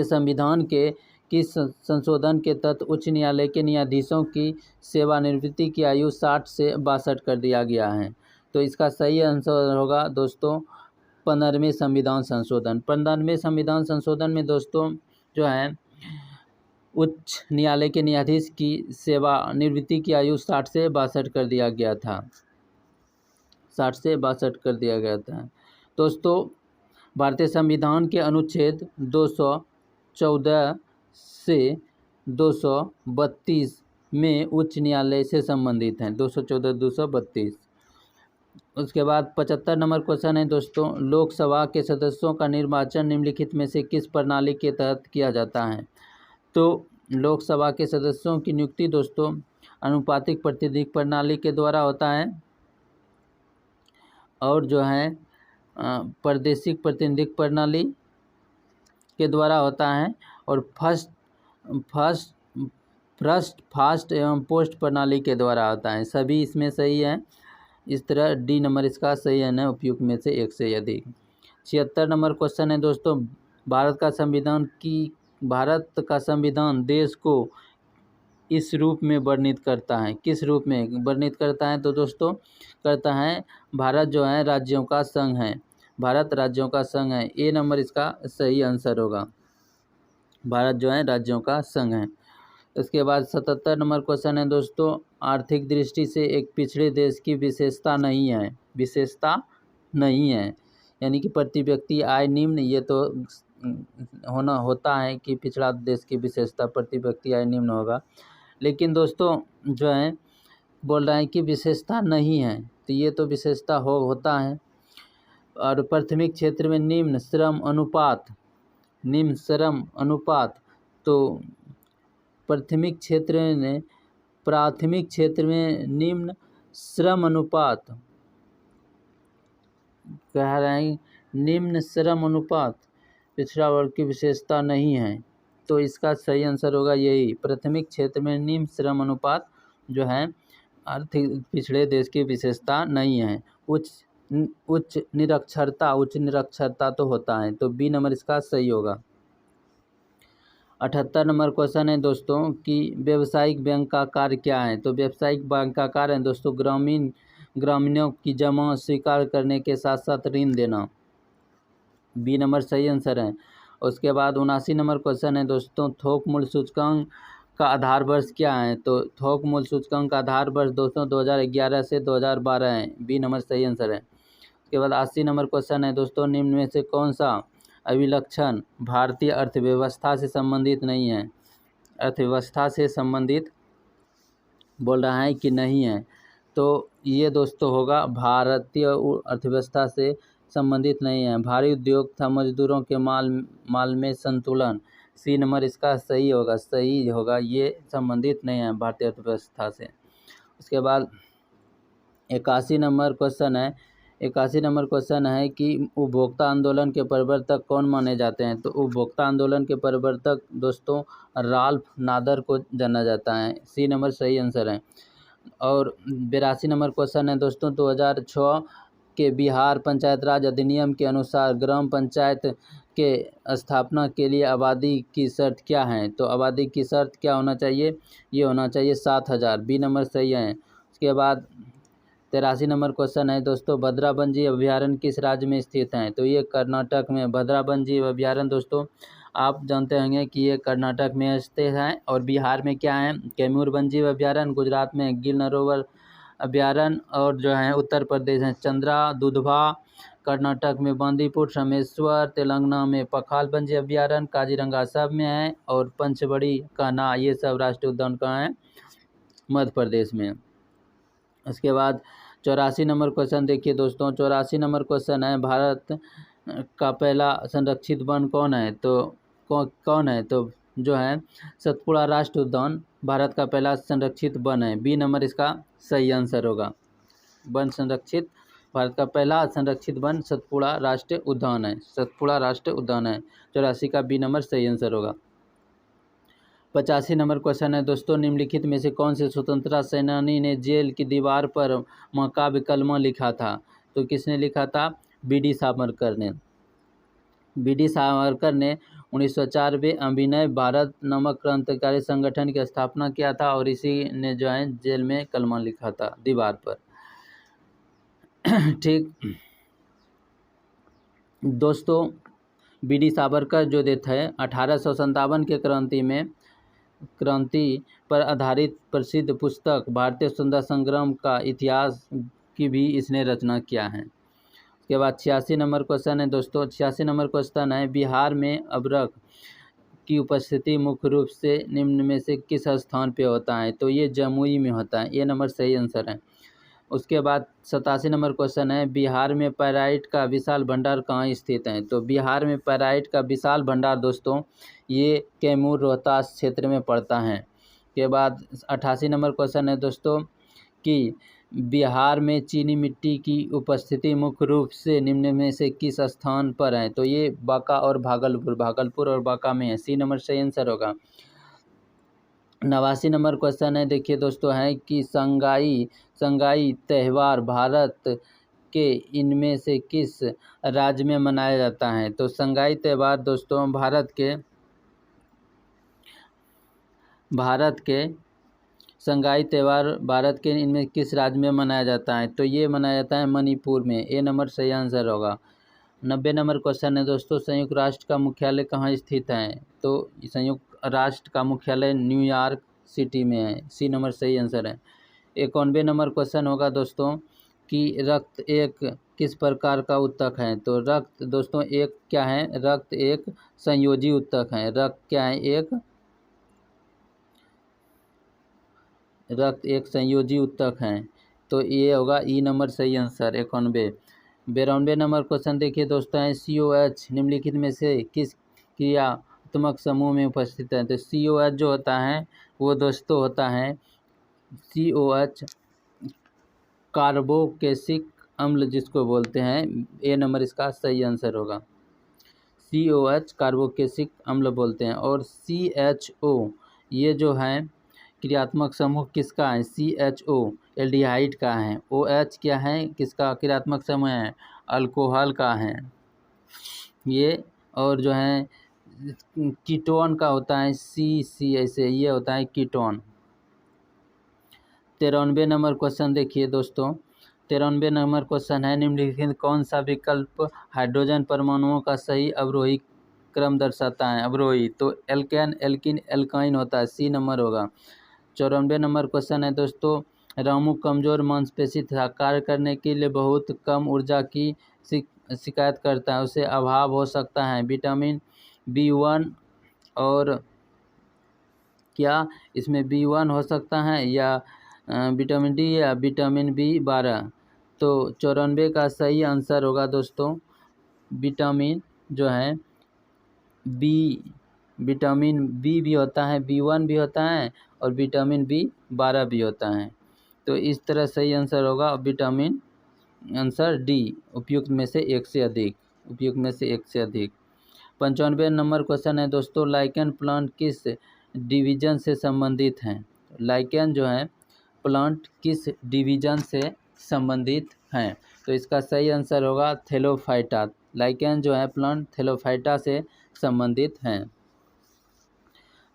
संविधान के किस संशोधन के तहत उच्च न्यायालय के न्यायाधीशों की सेवानिवृत्ति की आयु 60 से 62 कर दिया गया है? तो इसका सही आंसर होगा दोस्तों 15वें संविधान संशोधन। 15वें संविधान संशोधन में दोस्तों जो है उच्च न्यायालय के न्यायाधीश की सेवानिवृत्ति की आयु 60 से 62 कर दिया गया था। 60 से 62 कर दिया गया था दोस्तों। भारतीय संविधान के अनुच्छेद 214 से 232 में उच्च न्यायालय से संबंधित हैं। 214-232। उसके बाद 75 नंबर क्वेश्चन है दोस्तों, लोकसभा के सदस्यों का निर्वाचन निम्नलिखित में से किस प्रणाली के तहत किया जाता है? तो लोकसभा के सदस्यों की नियुक्ति दोस्तों अनुपातिक प्रतिनिधित्व प्रणाली के द्वारा होता है, और जो है प्रादेशिक प्रतिनिधित्व प्रणाली के द्वारा होता है, और फास्ट एवं पोस्ट प्रणाली के द्वारा होता है। सभी इसमें सही है। इस तरह डी नंबर इसका सही है ना, उपयुक्त में से एक से अधिक। 76 नंबर क्वेश्चन है दोस्तों, भारत का संविधान देश को इस रूप में वर्णित करता है। किस रूप में वर्णित करता है? तो दोस्तों करता है भारत जो है राज्यों का संघ है। भारत राज्यों का संघ है। ए नंबर इसका सही आंसर होगा। भारत जो है राज्यों का संघ है। उसके बाद 77 नंबर क्वेश्चन है दोस्तों, आर्थिक दृष्टि से एक पिछड़े देश की विशेषता नहीं है, यानी कि प्रति व्यक्ति आय निम्न, ये तो होता है कि पिछड़ा देश की विशेषता प्रति व्यक्ति आय निम्न होगा। लेकिन दोस्तों जो है बोल रहे हैं कि विशेषता नहीं है, तो ये तो विशेषता होता है। और प्राथमिक क्षेत्र में निम्न श्रम अनुपात, तो प्राथमिक क्षेत्र में निम्न श्रम अनुपात कह रहे हैं, निम्न श्रम अनुपात पिछड़ा वर्ग की विशेषता नहीं है, तो इसका सही आंसर होगा यही, प्राथमिक क्षेत्र में निम्न श्रम अनुपात जो है आर्थिक पिछड़े देश की विशेषता नहीं है। उच्च निरक्षरता तो होता है, तो बी नंबर इसका सही होगा। 78 नंबर क्वेश्चन है दोस्तों कि व्यावसायिक बैंक का कार्य क्या है। तो व्यावसायिक बैंक का कार्य है दोस्तों ग्रामीणों की जमा स्वीकार करने के साथ साथ ऋण देना, बी नंबर सही आंसर है। उसके बाद 79 नंबर क्वेश्चन है दोस्तों, थोक मूल्य सूचकांक का आधार वर्ष क्या है। तो थोक मूल्य सूचकांक का आधार वर्ष दोस्तों 2011 से 2012 है, बी नंबर सही आंसर है। उसके बाद 80 नंबर क्वेश्चन है दोस्तों, निम्न में से कौन सा अभिलक्षण भारतीय अर्थव्यवस्था से संबंधित नहीं है। अर्थव्यवस्था से संबंधित बोल रहा है कि नहीं है, तो ये दोस्तों होगा भारतीय अर्थव्यवस्था से संबंधित नहीं है। भारी उद्योग तथा मजदूरों के माल में संतुलन, सी नंबर इसका सही होगा, ये संबंधित नहीं है भारतीय अर्थव्यवस्था से। उसके बाद 81 नंबर क्वेश्चन है कि उपभोक्ता आंदोलन के प्रवर्तक कौन माने जाते हैं। तो उपभोक्ता आंदोलन के प्रवर्तक दोस्तों राल्फ नादर को जाना जाता है, सी नंबर सही आंसर है। और 82 नंबर क्वेश्चन है दोस्तों, 2006 के बिहार पंचायत राज अधिनियम के अनुसार ग्राम पंचायत के स्थापना के लिए आबादी की शर्त क्या है। तो आबादी की शर्त क्या होना चाहिए, ये होना चाहिए 7000, बी नंबर सही है। उसके बाद 83 नंबर क्वेश्चन है दोस्तों, भद्रा वन्यजीव अभ्यारण्य किस राज्य में स्थित है। तो ये कर्नाटक में भद्रा वन्यजीव अभ्यारण्य दोस्तों आप जानते होंगे कि ये कर्नाटक में स्थित है। और बिहार में क्या है, कैमूर वन्यजीव अभ्यारण्य, गुजरात में गिल नरोवर अभ्यारण्य, और जो है उत्तर प्रदेश है चंद्रा दुधवा, कर्नाटक में बांदीपुर रामेश्वर, तेलंगाना में पखाल वन्यजीव अभ्यारण्य, काजीरंगा सब में है, और पंचवड़ी कान्हा ये सब राष्ट्रीय उद्यान कहाँ है, मध्य प्रदेश में। उसके बाद 84 नंबर क्वेश्चन देखिए दोस्तों, 84 नंबर क्वेश्चन है, भारत का पहला संरक्षित वन कौन है। तो कौन है, तो जो है सतपुड़ा राष्ट्रीय उद्यान भारत का पहला संरक्षित वन है, बी नंबर इसका सही आंसर होगा। वन संरक्षित भारत का पहला संरक्षित वन सतपुड़ा राष्ट्रीय उद्यान है, 84 का बी नंबर सही आंसर होगा। 85 नंबर क्वेश्चन है दोस्तों, निम्नलिखित में से कौन से स्वतंत्रता सेनानी ने जेल की दीवार पर मकाब कलमा लिखा था। तो किसने लिखा था, बी.डी. सावरकर ने। बी.डी. सावरकर ने 1904 में अभिनव भारत नामक क्रांतिकारी संगठन की स्थापना किया था, और इसी ने जो है जेल में कलमा लिखा था दीवार पर। ठीक दोस्तों, बी.डी. सावरकर जो थे 1857 के क्रांति पर आधारित प्रसिद्ध पुस्तक भारतीय स्वतंत्रता संग्राम का इतिहास की भी इसने रचना किया है। उसके बाद 86 नंबर क्वेश्चन है दोस्तों, 86 नंबर क्वेश्चन है, बिहार में अबरख की उपस्थिति मुख्य रूप से निम्न में से किस स्थान पे होता है। तो ये जमुई में होता है, ये नंबर सही आंसर है। उसके बाद 87 नंबर क्वेश्चन है, बिहार में पैराइट का विशाल भंडार कहाँ स्थित है। तो बिहार में पैराइट का विशाल भंडार दोस्तों ये कैमूर रोहतास क्षेत्र में पड़ता है। के बाद 88 नंबर क्वेश्चन है दोस्तों कि बिहार में चीनी मिट्टी की उपस्थिति मुख्य रूप से निम्न में से किस स्थान पर है। तो ये बांका और भागलपुर और बांका में है, सी नंबर सही आंसर होगा। 89 नंबर क्वेश्चन है देखिए दोस्तों है कि संगाई त्यौहार भारत के इनमें से किस राज्य में मनाया जाता है। तो संगाई त्यौहार दोस्तों भारत के संगाई त्यौहार भारत के इनमें किस राज्य में मनाया जाता है। तो ये मनाया जाता है मणिपुर में, ए नंबर सही आंसर होगा। 90 नंबर क्वेश्चन है दोस्तों, संयुक्त राष्ट्र का मुख्यालय कहाँ स्थित है। तो संयुक्त राष्ट्र का मुख्यालय न्यूयॉर्क सिटी में है, सी नंबर सही आंसर है। 91 नंबर क्वेश्चन होगा दोस्तों कि रक्त एक किस प्रकार का उत्तक है। तो रक्त दोस्तों एक क्या है, रक्त एक संयोजी उत्तक है। रक्त क्या है, एक रक्त एक संयोजी उत्तक हैं, तो ये होगा ई नंबर सही आंसर 91। 92 नंबर क्वेश्चन देखिए दोस्तों है COH निम्नलिखित में से किस क्रियात्मक समूह में उपस्थित है। तो COH जो होता है वो दोस्तों होता है COH कार्बोक्सिलिक अम्ल जिसको बोलते हैं, ए नंबर इसका सही आंसर होगा। COH कार्बोक्सिलिक अम्ल बोलते हैं। और CHO ये जो है क्रियात्मक समूह किसका है, CHO एल्डिहाइड का है। OH क्या है, किसका क्रियात्मक समूह है, अल्कोहल का है ये। और जो है कीटोन का होता है CC, ऐसे ये होता है कीटोन। 93 नंबर क्वेश्चन देखिए दोस्तों, 93 नंबर क्वेश्चन है निम्नलिखित कौन सा विकल्प हाइड्रोजन परमाणुओं का सही अवरोही क्रम दर्शाता है। अवरोही तो एल्केन, एल्किन, एल्काइन होता है, C नंबर होगा। 94 नंबर क्वेश्चन है दोस्तों, रामू कमजोर मांसपेशी तथा कार्य करने के लिए बहुत कम ऊर्जा की शिकायत करता है, उसे अभाव हो सकता है विटामिन B1 और क्या इसमें B1 हो सकता है या विटामिन डी या विटामिन B12। तो 94 का सही आंसर होगा दोस्तों विटामिन जो है विटामिन बी भी होता है, B1 भी होता है और विटामिन B12 भी होता है। तो इस तरह सही आंसर होगा विटामिन आंसर डी, उपयुक्त में से एक से अधिक, उपयुक्त में से एक से अधिक। 95 नंबर क्वेश्चन है दोस्तों, लाइकेन प्लांट किस डिवीजन से संबंधित हैं। लाइकेन जो है प्लांट किस डिवीजन से संबंधित हैं। तो इसका सही आंसर होगा थैलोफाइटा। लाइकेन जो है प्लांट थैलोफाइटा से संबंधित हैं।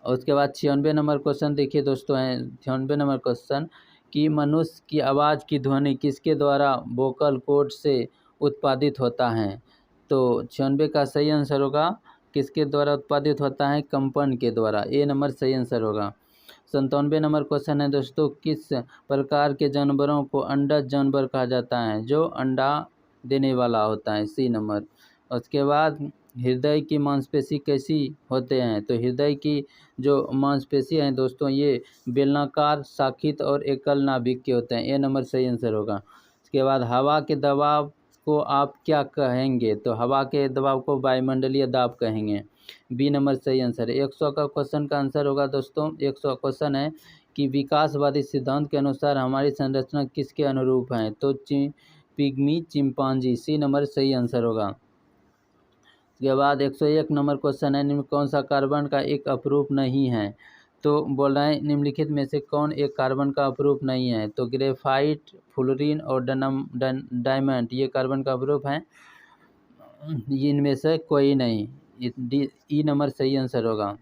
और उसके बाद 96 नंबर क्वेश्चन देखिए दोस्तों है 96 नंबर क्वेश्चन कि मनुष्य की आवाज़ की ध्वनि किसके द्वारा वोकल कॉर्ड से उत्पादित होता है। तो 96 का सही आंसर होगा किसके द्वारा उत्पादित होता है, कंपन के द्वारा, ए नंबर सही आंसर होगा। 97 नंबर क्वेश्चन है दोस्तों, किस प्रकार के जानवरों को अंडज जानवर कहा जाता है, जो अंडा देने वाला होता है, सी नंबर। उसके बाद हृदय की मांसपेशी कैसी होते हैं। तो हृदय की जो मांसपेशी हैं दोस्तों ये बेलनाकार, शाखित और एकल नाभिक के होते हैं, ए नंबर सही आंसर होगा। उसके बाद हवा के दबाव को आप क्या कहेंगे। तो हवा के दबाव को वायुमंडलीय दाब कहेंगे, बी नंबर सही आंसर है। 100 का क्वेश्चन का आंसर होगा दोस्तों, 100 क्वेश्चन है कि विकासवादी सिद्धांत के अनुसार हमारी संरचना किसके अनुरूप है। तो पिग्मी चिंपांजी, सी नंबर सही आंसर होगा। उसके बाद 101 नंबर क्वेश्चन है, निम्न कौन सा कार्बन का एक अपरूप नहीं है। तो बोल रहे हैं निम्नलिखित में से कौन एक कार्बन का अपरूप नहीं है। तो ग्रेफाइट, फ्लोरीन और डायमंड ये कार्बन का अपरूप हैं, इनमें से कोई नहीं, ई नंबर सही आंसर होगा।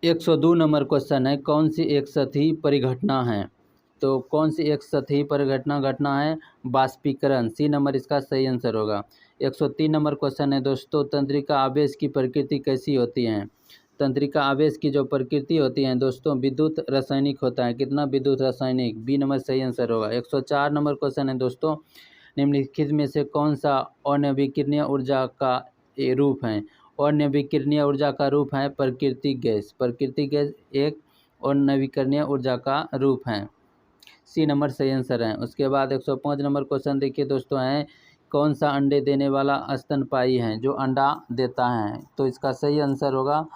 102 नंबर क्वेश्चन है, कौन सी एक सतही परिघटना है। तो कौन सी एक सतही परिघटना घटना है, बाष्पीकरण, सी नंबर इसका सही आंसर होगा। 103 नंबर क्वेश्चन है दोस्तों, तंत्रिका आवेश की प्रकृति कैसी होती है। तंत्रिका आवेश की जो प्रकृति होती है दोस्तों विद्युत रासायनिक होता है, कितना विद्युत रासायनिक, बी नंबर सही आंसर होगा। 104 नंबर क्वेश्चन है दोस्तों, निम्नलिखित में से कौन सा अनविकिरणीय ऊर्जा का रूप है। अनविकिरणीय ऊर्जा का रूप है प्राकृतिक गैस, प्राकृतिक गैस एक अनविकिरणीय ऊर्जा का रूप है, सी नंबर सही आंसर है। उसके बाद 105 नंबर क्वेश्चन देखिए दोस्तों है, कौन सा अंडे देने वाला स्तनपायी है जो अंडा देता है। तो इसका सही आंसर होगा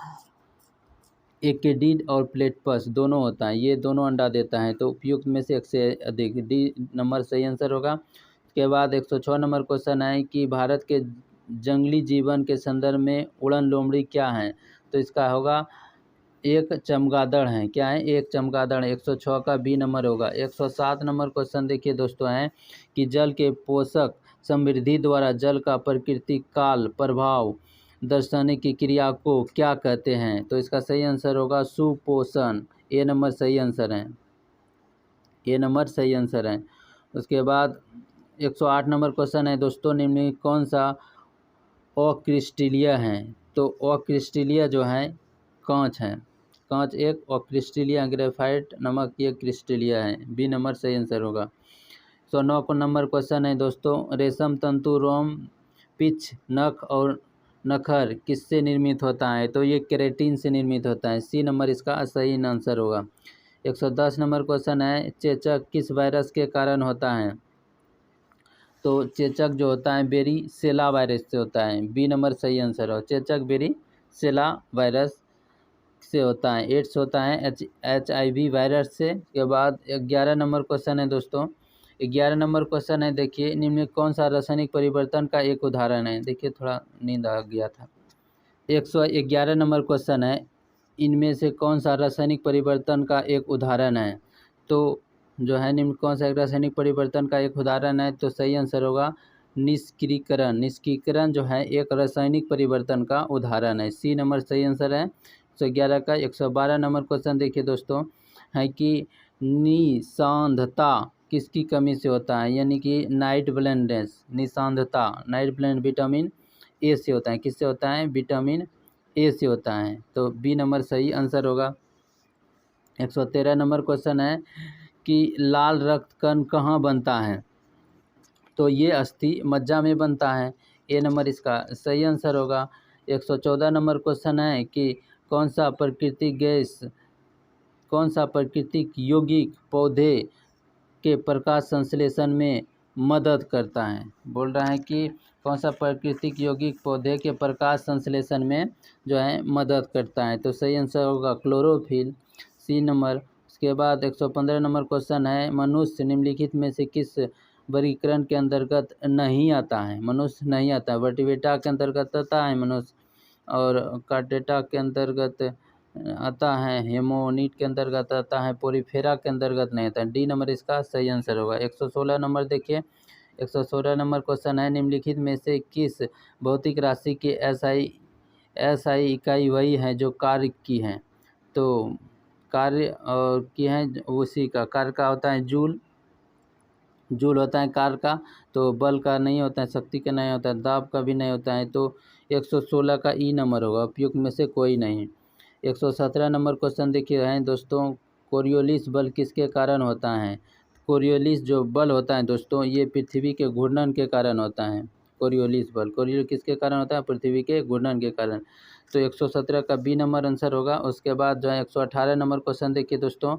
एकेडिड और प्लेटपस दोनों होता है, ये दोनों अंडा देता है, तो उपयुक्त में से एक से अधिक, डी नंबर सही आंसर होगा। उसके बाद 106 नंबर क्वेश्चन है कि भारत के जंगली जीवन के संदर्भ में उड़न लोमड़ी क्या है। तो इसका होगा एक चमगादड़ है, क्या है, एक चमगादड़। 106 का बी नंबर होगा। 107 नंबर क्वेश्चन देखिए दोस्तों है कि जल के पोषक समृद्धि द्वारा जल का प्राकृतिक काल प्रभाव दर्शाने की क्रिया को क्या कहते हैं। तो इसका सही आंसर होगा सुपोषण, ए नंबर सही आंसर है, ए नंबर सही आंसर है। उसके बाद 108 नंबर क्वेश्चन है दोस्तों, निम्न में कौन सा अक्रिस्टलीय है। तो अक्रिस्टलीय जो है कांच है, कांच एक अक्रिस्टलीय, ग्रेफाइट नमक ये क्रिस्टलीय है, बी नंबर सही आंसर होगा। 109 नंबर क्वेश्चन है दोस्तों, रेशम तंतु, रोम, पिच, नख और नखर किससे निर्मित होता है। तो ये केराटिन से निर्मित होता है, सी नंबर इसका सही आंसर होगा। 110 नंबर क्वेश्चन है, चेचक किस वायरस के कारण होता है? तो चेचक जो होता है वेरिसेला वायरस से होता है। बी नंबर सही आंसर हो, चेचक वेरिसेला वायरस से होता है। एड्स होता है HIV वायरस से। के बाद 11 नंबर क्वेश्चन है दोस्तों, 11 नंबर क्वेश्चन है, देखिए निम्न में कौन सा रासायनिक परिवर्तन का एक उदाहरण है? देखिए थोड़ा नींद आ गया था। 111 नंबर क्वेश्चन है, इनमें से कौन सा रासायनिक परिवर्तन का एक उदाहरण है? तो जो है निम्न कौन सा एक रासायनिक परिवर्तन का एक उदाहरण है? तो सही आंसर होगा निष्क्रियकरण। निष्क्रियकरण जो है एक रासायनिक परिवर्तन का उदाहरण है। सी नंबर सही आंसर है 111 का। 112 नंबर क्वेश्चन देखिए दोस्तों, है कि निशांधता किसकी कमी से होता है? यानी कि नाइट ब्लाइंडनेस, निशांधता नाइट ब्लाइंड विटामिन ए से होता है। किससे होता है? विटामिन ए से होता है। तो बी नंबर सही आंसर होगा। 113 नंबर क्वेश्चन है कि लाल रक्त कण कहाँ बनता है? तो ये अस्थि मज्जा में बनता है। ए नंबर इसका सही आंसर होगा। 114 नंबर क्वेश्चन है कि कौन सा प्राकृतिक यौगिक पौधे के प्रकाश संश्लेषण में मदद करता है? बोल रहा है कि कौन सा प्राकृतिक यौगिक पौधे के प्रकाश संश्लेषण में जो है मदद करता है? तो सही आंसर होगा क्लोरोफिल, सी नंबर। उसके बाद 115 नंबर क्वेश्चन है, मनुष्य निम्नलिखित में से किस वर्गीकरण के अंतर्गत नहीं आता है? मनुष्य नहीं आता है। वर्टिब्रेटा के अंतर्गत आता है मनुष्य, और कार्डेटा के अंतर्गत आता है, हेमोनीट के अंतर्गत आता है, पोरीफेरा के अंतर्गत नहीं आता है। डी नंबर इसका सही आंसर होगा। 116 नंबर देखिए, 116 नंबर क्वेश्चन है, निम्नलिखित में से किस भौतिक राशि की SI इकाई वही है जो कार्य की है? तो कार्य और की है उसी का कार्य का होता है जूल होता है कार्य का। तो बल का नहीं होता है, शक्ति का नहीं होता है, दाब का भी नहीं होता है। तो 116 का ई नंबर होगा, उपयुक्त में से कोई नहीं। 117 नंबर क्वेश्चन देखिए है दोस्तों, कोरियोलिस बल किसके कारण होता है? कोरियोलिस जो बल होता है दोस्तों, ये पृथ्वी के घूर्णन के कारण होता है। कोरियोलिस किसके कारण होता है? पृथ्वी के घूर्णन के कारण। तो 117 का बी नंबर आंसर होगा। उसके बाद जो है 118 नंबर क्वेश्चन देखिए दोस्तों,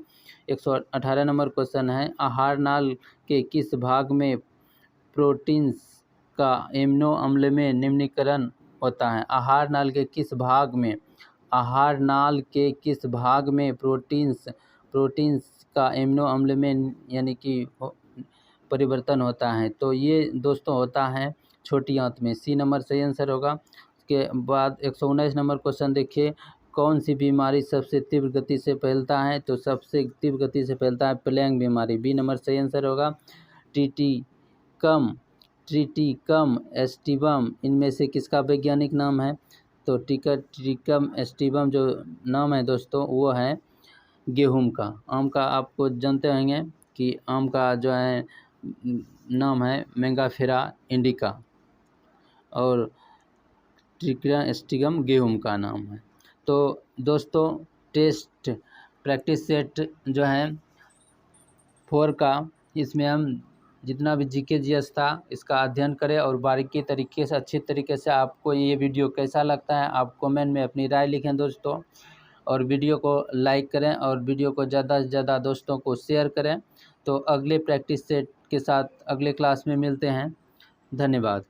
118 नंबर क्वेश्चन है, आहार नाल के किस भाग में प्रोटीन्स का एमिनो अम्ल में निम्नीकरण होता है? आहार नाल के किस भाग में प्रोटीन्स का एमिनो अम्ल में यानी कि परिवर्तन होता है? तो ये दोस्तों होता है छोटी आंत में। सी नंबर सही आंसर होगा। उसके बाद 119 नंबर क्वेश्चन देखिए, कौन सी बीमारी सबसे तीव्र गति से फैलता है? तो सबसे तीव्र गति से फैलता है प्लेग बीमारी। बी नंबर सही आंसर होगा। ट्रिटिकम एस्टिवम इनमें से किसका वैज्ञानिक नाम है? तो ट्रिटिकम एस्टिवम जो नाम है दोस्तों, वो है गेहूं का। आम का आपको जानते होंगे कि आम का जो है नाम है मैंगाफेरा इंडिका, और ट्रिटिकम एस्टिवम गेहूं का नाम है। तो दोस्तों टेस्ट प्रैक्टिस सेट जो है 4 का, इसमें हम जितना भी GK GS था इसका अध्ययन करें और बारीकी तरीके से अच्छी तरीके से। आपको ये वीडियो कैसा लगता है आप कमेंट में अपनी राय लिखें दोस्तों, और वीडियो को लाइक करें और वीडियो को ज़्यादा से ज़्यादा दोस्तों को शेयर करें। तो अगले प्रैक्टिस सेट के साथ अगले क्लास में मिलते हैं। धन्यवाद।